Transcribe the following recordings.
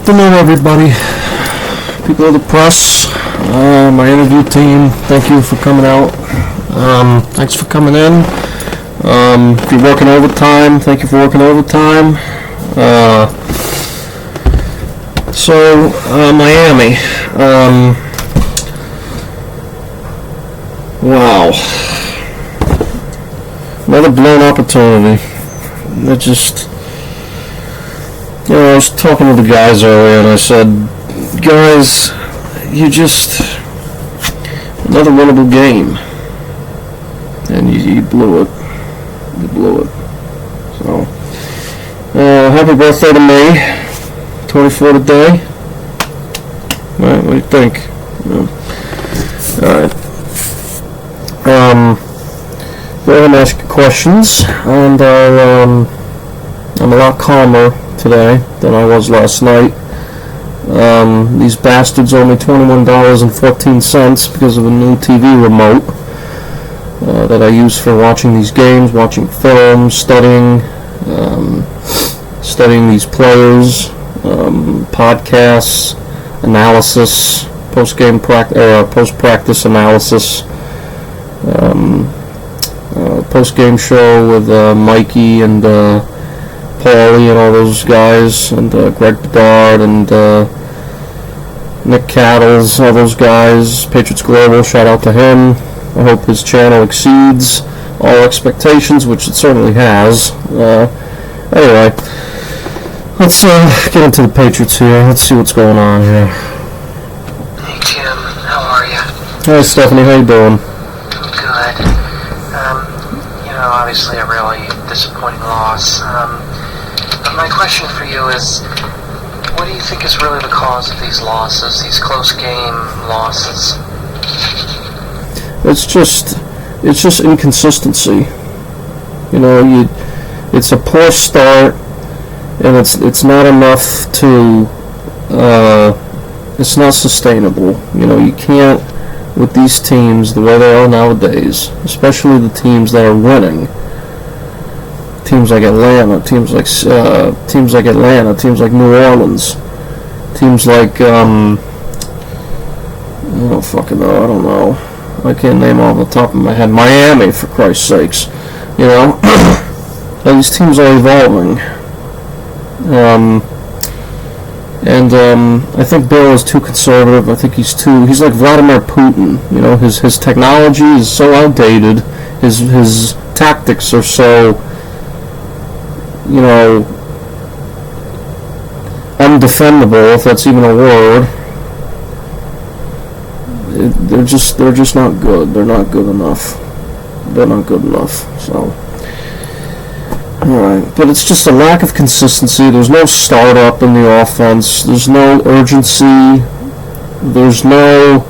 Afternoon, everybody. People of the press, my interview team, thank you for coming out. Thanks for coming in. If you're working overtime, thank you for working overtime. Miami. Wow. Another blown opportunity. It just... I was talking to the guys earlier and I said, guys, another winnable game. And you blew it. You blew it. So, happy birthday to me. 24 today. What do you think? Yeah. Alright. Go ahead and ask your questions, and I'm a lot calmer today than I was last night. These bastards owe me $21.14 because of a new TV remote that I use for watching these games, watching film, studying these players, podcasts, analysis, post-practice analysis, post-game show with Mikey and Paulie and all those guys, and Greg Bedard and Nick Cattles, all those guys. Patriots Global, shout out to him. I hope his channel exceeds all expectations, which it certainly has. Anyway, let's get into the Patriots here. Let's see what's going on here. Hey Jim, how are you? Hey Stephanie, how you doing? Good. Obviously a really disappointing loss. But my question for you is, what do you think is really the cause of these losses, these close game losses? It's just inconsistency. It's a poor start, and it's not enough to. It's not sustainable. You can't, with these teams the way they are nowadays, especially the teams that are winning. Teams like Atlanta, teams like New Orleans, teams like I don't know. I can't name off the top of my head. Miami, for Christ's sakes. These teams are evolving. I think Bill is too conservative. I think he's like Vladimir Putin. His technology is so outdated. His tactics are so, undefendable, if that's even a word. They're just not good. They're not good enough. They're not good enough. So, alright. But it's just a lack of consistency. There's no startup in the offense. There's no urgency. There's no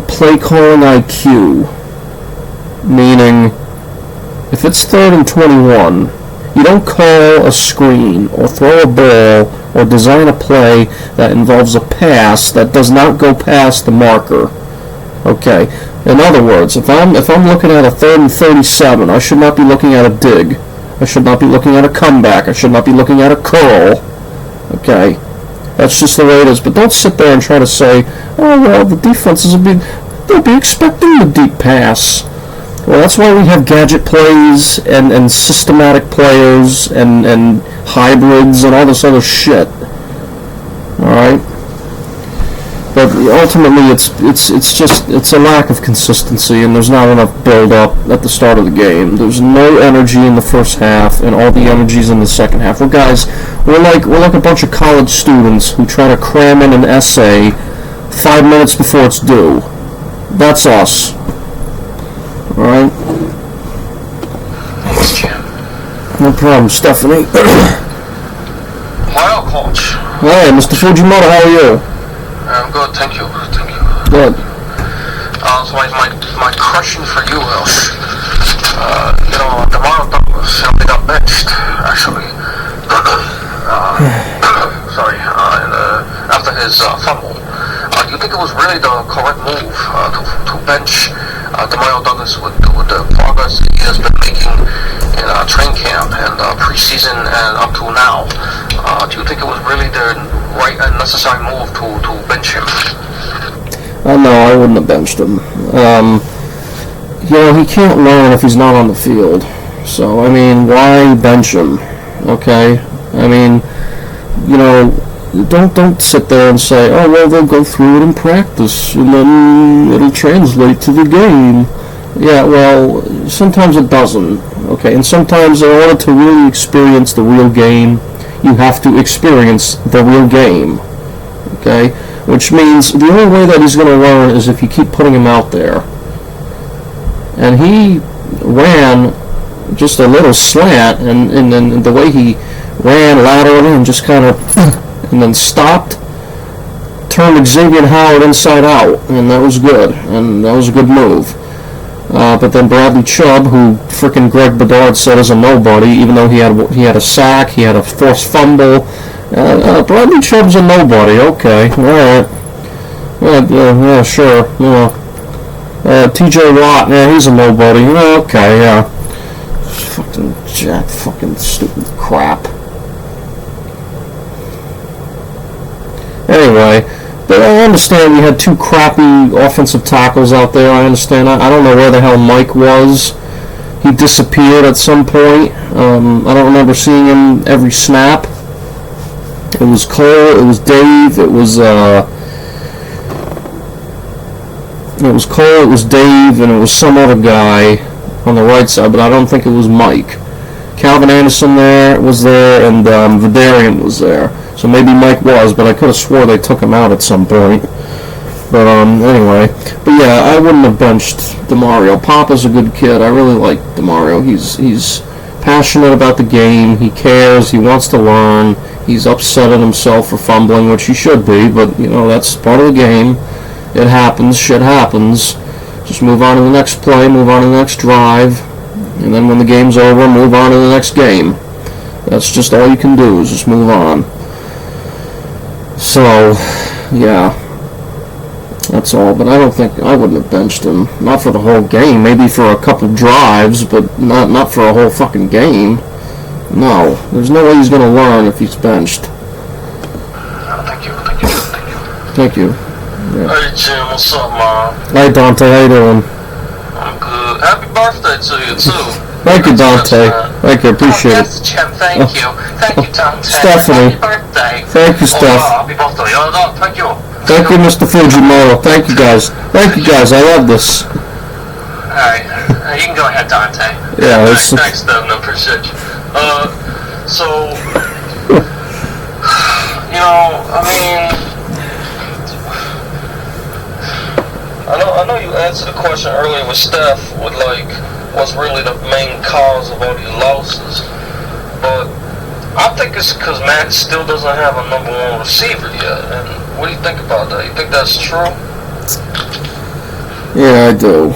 play calling IQ. Meaning, if it's 3rd and 21, you don't call a screen or throw a ball or design a play that involves a pass that does not go past the marker. Okay. In other words, if I'm looking at a 3rd and 37, I should not be looking at a dig. I should not be looking at a comeback. I should not be looking at a curl. Okay. That's just the way it is. But don't sit there and try to say, oh well, the defenses they'll be expecting the deep pass. Well, that's why we have gadget plays and systematic players and hybrids and all this other shit. Alright? But ultimately, it's a lack of consistency, and there's not enough build-up at the start of the game. There's no energy in the first half, and all the energy's in the second half. We're like a bunch of college students who try to cram in an essay 5 minutes before it's due. That's us. Alright? Thanks, Jim. No problem, Stephanie. Well, Coach. Hey, Mr. Fujimoto, how are you? I'm good, thank you. Good. So my question for you is, DeMar Douglas got benched, actually. After his fumble. Do you think it was really the correct move to bench DeMar Douglas with the progress he has been making training camp and preseason and up to now. Do you think it was really the right and necessary move to bench him? No, I wouldn't have benched him. He can't learn if he's not on the field. So, I mean, why bench him? Okay? I mean, don't sit there and say, oh, well, they'll go through it in practice, and then it'll translate to the game. Yeah, well, sometimes it doesn't, okay? And sometimes in order to really experience the real game, you have to experience the real game, okay? Which means the only way that he's going to learn is if you keep putting him out there. And he ran just a little slant, and then the way he ran laterally and just kind of, and then stopped, turned Xavier Howard inside out, and that was good, and that was a good move. But then Bradley Chubb, who frickin' Greg Bedard said is a nobody, even though he had a sack, he had a forced fumble. Bradley Chubb's a nobody. Okay, all right. Yeah, sure. T.J. Watt, yeah, he's a nobody. Okay, yeah. Fucking stupid crap. Anyway. But I understand we had two crappy offensive tackles out there. I understand. I don't know where the hell Mike was. He disappeared at some point. I don't remember seeing him every snap. It was Cole. It was Dave. It was Cole. It was Dave, and it was some other guy on the right side. But I don't think it was Mike. Calvin Anderson was there, and Vidarian was there. So maybe Mike was, but I could have swore they took him out at some point. But anyway. But yeah, I wouldn't have benched DeMario. Papa's a good kid. I really like DeMario. He's passionate about the game. He cares. He wants to learn. He's upset at himself for fumbling, which he should be. But, that's part of the game. It happens. Shit happens. Just move on to the next play. Move on to the next drive. And then when the game's over, move on to the next game. That's just all you can do is just move on. So, yeah, that's all. But I wouldn't have benched him. Not for the whole game. Maybe for a couple drives, but not for a whole fucking game. No, there's no way he's going to learn if he's benched. Thank you. Yeah. Hey Jim, what's up, man? Hey Dante, how you doing? I'm good. Happy birthday to you too. Thank you, Dante. Thank you, appreciate it. Yes, Jim, thank you. Thank you, Dante. Stephanie. Happy birthday. Thank you, Steph. Happy birthday. Thank you. Thank you, Mr. Fujimoto. Thank you, guys. Thank you, guys. I love this. Alright, you can go ahead, Dante. Yeah, Thanks, Devin. I appreciate you. I know you answered the question earlier with Steph with what's really the main cause of all these losses, but I think it's because Matt still doesn't have a number one receiver yet. And what do you think about that? You think that's true? Yeah, I do.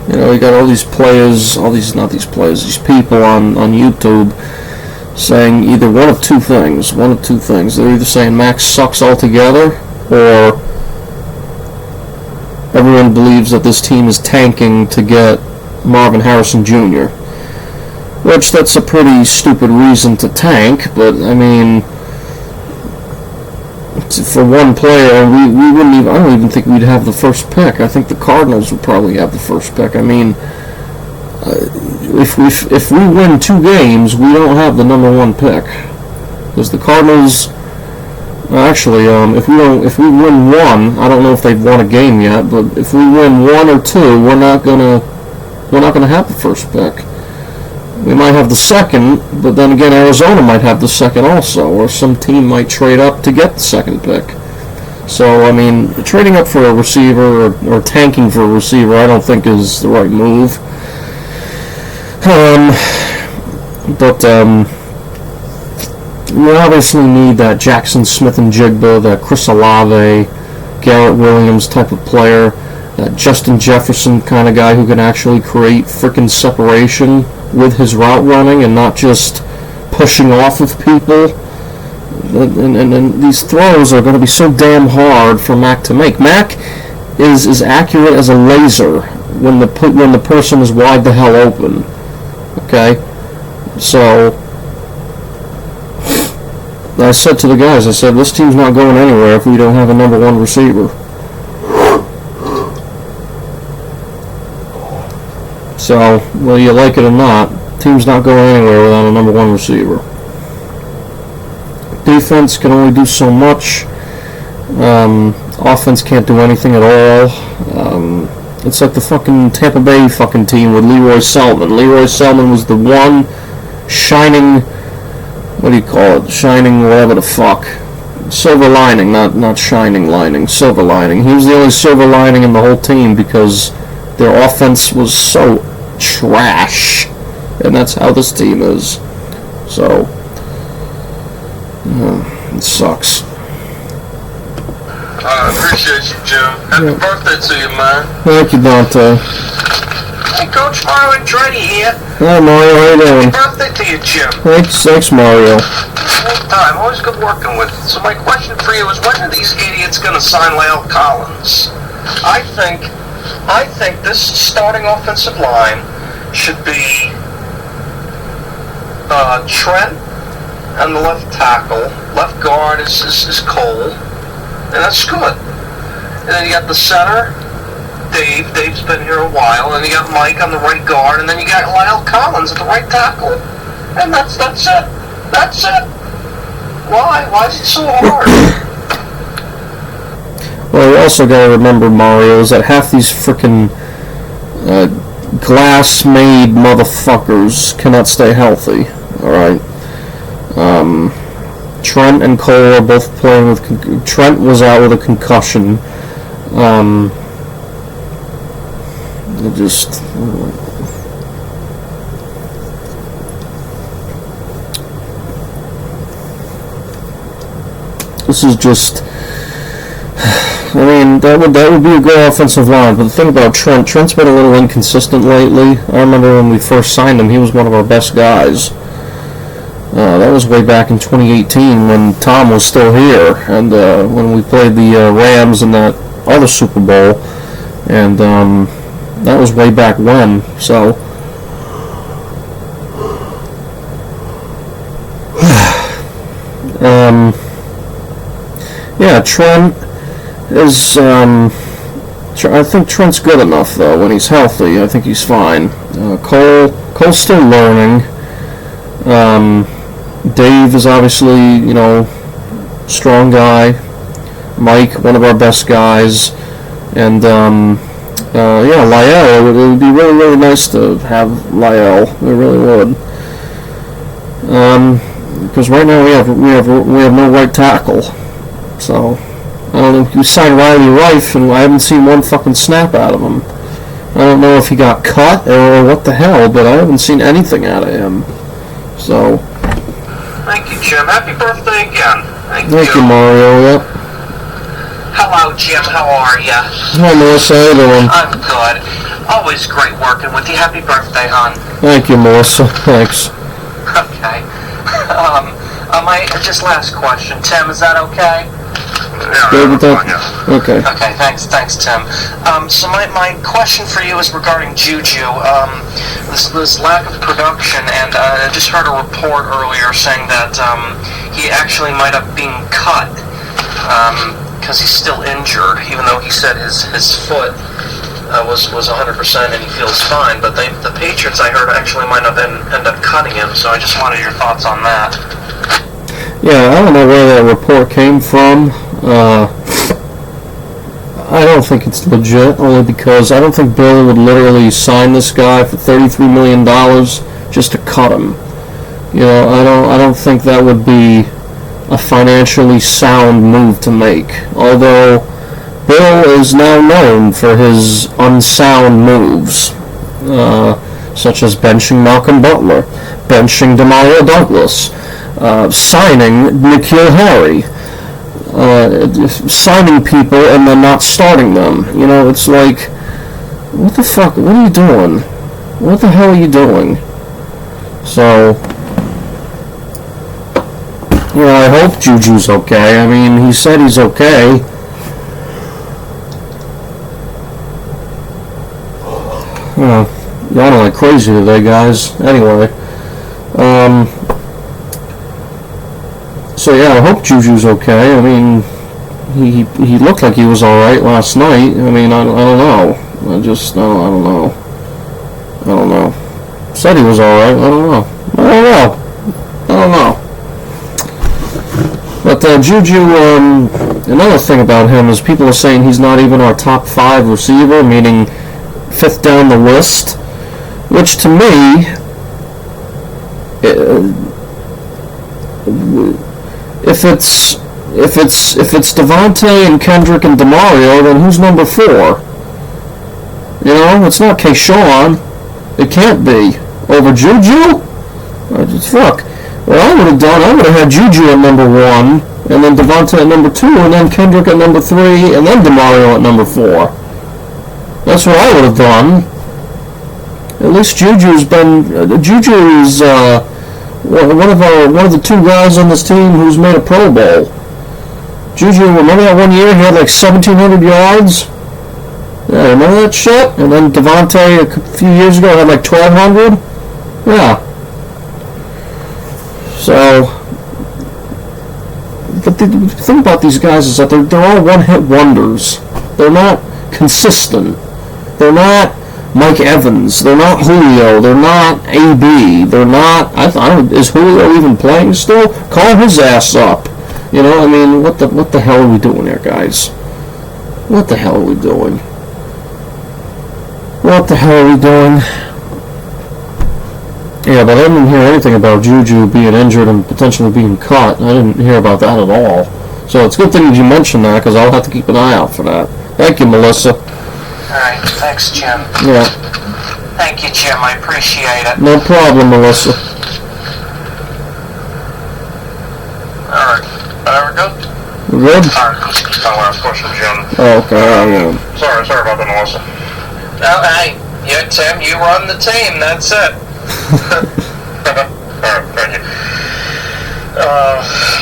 You got all these players, these people on YouTube saying either one of two things. They're either saying Max sucks altogether, or everyone believes that this team is tanking to get Marvin Harrison Jr., which that's a pretty stupid reason to tank, but I mean, for one player, we wouldn't even, I don't even think we'd have the first pick. I think the Cardinals would probably have the first pick. I mean, if we win 2 games, we don't have the number 1 pick, because the Cardinals, actually, if we win 1, I don't know if they've won a game yet, but if we win 1 or 2, we're not gonna have the first pick. We might have the second, but then again, Arizona might have the second also, or some team might trade up to get the second pick. So, I mean, trading up for a receiver or tanking for a receiver, I don't think is the right move. We obviously need that Jackson Smith-Njigba, that Chris Olave, Garrett Williams type of player, that Justin Jefferson kind of guy who can actually create frickin' separation with his route running and not just pushing off of people. And these throws are going to be so damn hard for Mac to make. Mac is as accurate as a laser when the person is wide the hell open. Okay? So, I said to the guys, I said, this team's not going anywhere if we don't have a number one receiver. So, whether you like it or not, team's not going anywhere without a number one receiver. Defense can only do so much. Offense can't do anything at all. It's like the fucking Tampa Bay fucking team with Leroy Selman. Leroy Selman was the one shining, what do you call it? Shining whatever the fuck. Silver lining, not shining lining. Silver lining. He was the only silver lining in the whole team because their offense was so trash. And that's how this team is. So, it sucks. I appreciate you, Jim. Happy birthday to you, man. Thank you, Dante. Hey, Coach Mario Andretti here. Hi, Mario. How you doing? Happy birthday to you, Jim. Thanks, Mario. Anytime. Always good working with you. So my question for you is, when are these idiots going to sign La'el Collins? I think this starting offensive line should be Trent and the left tackle. Left guard is Cole, and that's good. And then you got the center, Dave. Dave's been here a while. And you got Mike on the right guard, and then you got La'el Collins at the right tackle. And that's it. That's it. Why is it so hard? Well, you also got to remember, Mario, is that half these frickin' glass-made motherfuckers cannot stay healthy. All right. Trent and Cole are both playing with. Trent was out with a concussion. This is just. I mean, that would be a good offensive line, but the thing about Trent's been a little inconsistent lately. I remember when we first signed him, he was one of our best guys. That was way back in 2018 when Tom was still here, and when we played the Rams in that other Super Bowl, and that was way back when. So, yeah, Trent is. I think Trent's good enough though when he's healthy. I think he's fine. Cole's still learning. Dave is obviously, strong guy. Mike, one of our best guys. And, La'el, it would be really, really nice to have La'el. It really would. Because right now we have no right tackle. So, I don't know. You signed Riley Rife, and I haven't seen one fucking snap out of him. I don't know if he got cut or what the hell, but I haven't seen anything out of him. So. Thank you, Jim. Happy birthday again. Thank you, Mario. Yep. Hello, Jim. How are ya? Hi, Melissa. How you doing? I'm good. Always great working with you. Happy birthday, hon. Thank you, Melissa. Thanks. Okay. Just last question. Tim, is that okay? Yeah, okay. Okay, thanks, Tim. So my question for you is regarding Juju. This lack of production, and I just heard a report earlier saying that he actually might have been cut because he's still injured, even though he said his foot was 100% and he feels fine. But the Patriots, I heard, actually might have end up cutting him. So I just wanted your thoughts on that. Yeah, I don't know where that report came from. I don't think it's legit, only because I don't think Bill would literally sign this guy for $33 million just to cut him. I don't think that would be a financially sound move to make. Although Bill is now known for his unsound moves, such as benching Malcolm Butler, benching Demario Douglas, signing N'Keal Harry, signing people and then not starting them. It's like, what the fuck? What are you doing? What the hell are you doing? So, I hope Juju's okay. I mean, he said he's okay. Y'all don't like crazy today, guys. Anyway, so yeah, I hope Juju's okay. I mean, he looked like he was all right last night. I mean, I don't know. I don't know. Said he was all right. I don't know. But Juju, another thing about him is people are saying he's not even our top 5 receiver, meaning 5th down the list, which to me, if it's Devontae and Kendrick and DeMario, then who's number 4? You know, it's not Keyshawn. It can't be. Over Juju? Fuck. What I would have done, I would have had Juju at number 1, and then Devontae at number 2, and then Kendrick at number 3, and then DeMario at number 4. That's what I would have done. At least Juju is one of the 2 guys on this team who's made a Pro Bowl. Juju, remember that one year he had like 1,700 yards? Yeah, remember that shit? And then Devontae a few years ago had like 1,200? Yeah. So, but the thing about these guys is that they're all one-hit wonders. They're not consistent. They're not Mike Evans. They're not Julio. They're not AB. They're not. Is Julio even playing still? Call his ass up. You know, I mean, what the hell are we doing here, guys? What the hell are we doing? What the hell are we doing? Yeah, but I didn't hear anything about Juju being injured and potentially being cut. I didn't hear about that at all. So it's a good thing you mentioned that, because I'll have to keep an eye out for that. Thank you, Melissa. Alright, thanks, Jim. Yeah. Thank you, Jim. I appreciate it. No problem, Melissa. Alright. We're good? We're good? Alright, my last question, Jim. Oh, okay. Sorry about that, Melissa. Oh, hey, Tim, you run the team. That's it. Alright, thank you.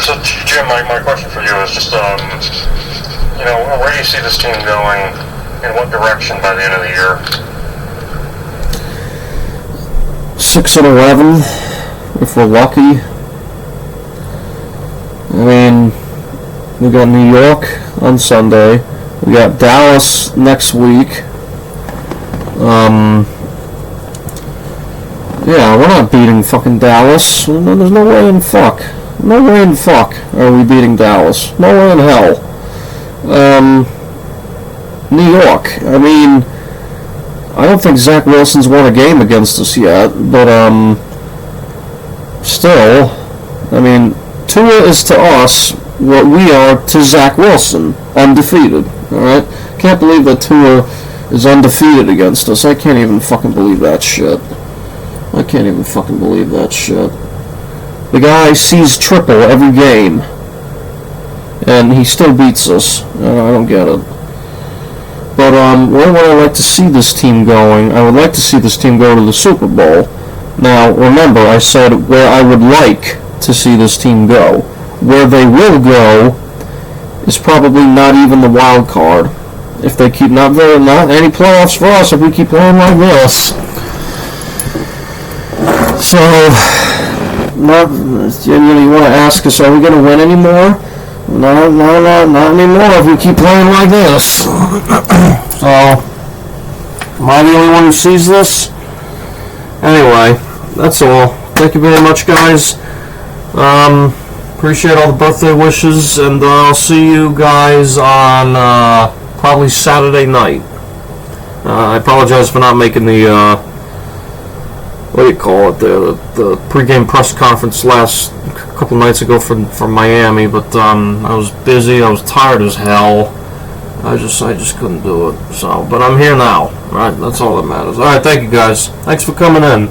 So, Jim, my question for you is just, where do you see this team going? In what direction by the end of the year? 6-11, if we're lucky. I mean, we got New York on Sunday. We got Dallas next week. Yeah, we're not beating fucking Dallas. There's no way in fuck. No way in fuck are we beating Dallas. No way in hell. New York. I mean, I don't think Zach Wilson's won a game against us yet, but still, I mean, Tua is to us what we are to Zach Wilson, undefeated. All right, can't believe that Tua is undefeated against us. I can't even fucking believe that shit. I can't even fucking believe that shit. The guy sees triple every game, and he still beats us. I don't get it. But where would I like to see this team going? I would like to see this team go to the Super Bowl. Now, remember, I said where I would like to see this team go. Where they will go is probably not even the wild card. If they keep not any playoffs for us if we keep playing like this. So, you want to ask us, are we going to win anymore? No, not anymore if we keep playing like this. So, am I the only one who sees this? Anyway, that's all. Thank you very much, guys. Appreciate all the birthday wishes, and I'll see you guys on probably Saturday night. I apologize for not making the the pregame press conference last couple nights ago from Miami, but I was busy. I was tired as hell. I just couldn't do it. So, but I'm here now. All right, that's all that matters. All right, thank you guys. Thanks for coming in.